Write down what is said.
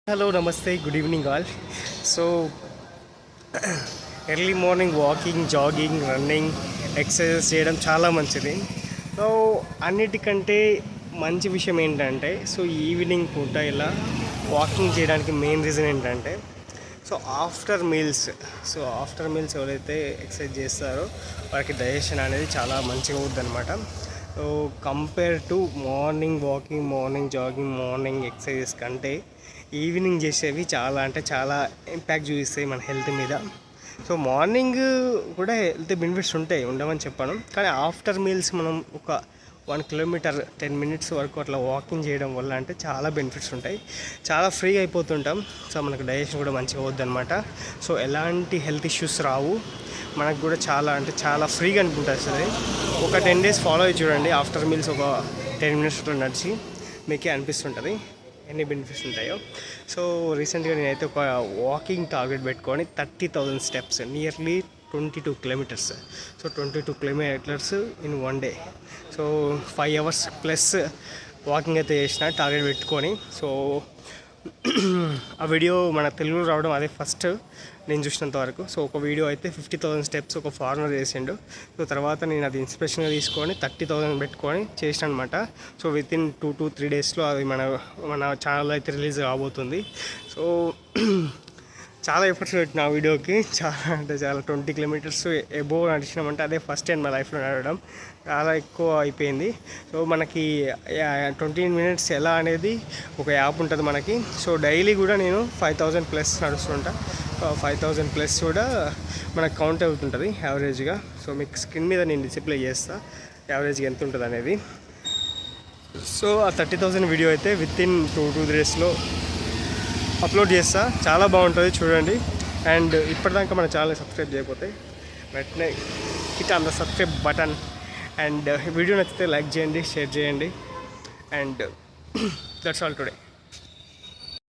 Hello నమస్తే good evening all. So early morning walking, jogging, running, exercise చేయడం చాలా మంచిది. సో అన్నిటికంటే మంచి విషయం ఏంటంటే, సో ఈవినింగ్ పూట ఇలా వాకింగ్ చేయడానికి మెయిన్ రీజన్ ఏంటంటే, ఆఫ్టర్ మీల్స్ ఎవరైతే ఎక్సర్సైజ్ చేస్తారో వారికి డైజెషన్ అనేది చాలా మంచిగా అవుతుంది అనమాట. So compare to morning walking, morning jogging, morning exercises కంటే ఈవినింగ్ చేసేవి చాలా ఇంపాక్ట్ చూపిస్తాయి మన హెల్త్ మీద. సో మార్నింగ్ కూడా హెల్త్ బెనిఫిట్స్ ఉంటాయి, ఉండవని చెప్పాను. కానీ ఆఫ్టర్ మీల్స్ మనం ఒక 1 కిలోమీటర్ 10 మినిట్స్ వరకు అట్లా వాకింగ్ చేయడం వల్ల అంటే చాలా బెనిఫిట్స్ ఉంటాయి. చాలా ఫ్రీగా అయిపోతుంటాం. సో మనకు డైజెషన్ కూడా మంచిగా అవుద్ది అనమాట. సో ఎలాంటి హెల్త్ ఇష్యూస్ రావు. మనకు కూడా చాలా ఫ్రీగా అనుకుంటుంది. సరే, ఒక 10 డేస్ ఫాలో అయ్యి చూడండి. ఆఫ్టర్ మీల్స్ ఒక 10 మినిట్స్ అట్లా నడిచి మీకే అనిపిస్తుంటుంది ఎన్ని బెనిఫిట్స్ ఉంటాయో. సో రీసెంట్గా నేనైతే ఒక వాకింగ్ టార్గెట్ పెట్టుకొని 30,000 steps, nearly 22 kilometres. So 22 kilometres in 1 day. So 5 hours plus walking అయితే చేసిన టార్గెట్ పెట్టుకొని. సో ఆ వీడియో మన తెలుగులో రావడం అదే ఫస్ట్ నేను చూసినంత వరకు. సో ఒక వీడియో అయితే 50,000 స్టెప్స్ ఒక ఫారినర్ చేసిండు. సో తర్వాత నేను అది ఇన్స్పిరేషన్గా తీసుకొని 30,000 పెట్టుకొని చేసిన అనమాట. సో వితిన్ 2 to 3 డేస్లో అది మన ఛానల్లో అయితే రిలీజ్ కాబోతుంది. సో చాలా ఎఫర్ట్స్ పెట్టిన ఆ వీడియోకి. చాలా 20 కిలోమీటర్స్ ఎబోవ్ నడిచినామంటే అదే ఫస్ట్ టైం నా లైఫ్లో నడవడం. చాలా ఎక్కువ అయిపోయింది. సో మనకి 20 మినిట్స్ ఎలా అనేది ఒక యాప్ ఉంటుంది మనకి. సో డైలీ కూడా నేను 5,000 ప్లస్ నడుస్తుంటా. 5,000 ప్లస్ కూడా మనకు కౌంట్ అవుతుంటుంది యావరేజ్గా. సో మీకు స్క్రీన్ మీద నేను డిస్ప్లే చేస్తా యావరేజ్గా ఎంత ఉంటుంది అనేది. సో ఆ 30,000 వీడియో అయితే వితిన్ 2 to 3 డేస్లో అప్లోడ్ చేస్తా. చాలా బాగుంటుంది, చూడండి. అండ్ ఇప్పటిదాకా మన ఛానల్ సబ్స్క్రైబ్ చేయకపోతే వెంటనే hit on the subscribe button. And video నచ్చితే లైక్ చేయండి, షేర్ చేయండి. And that's all today.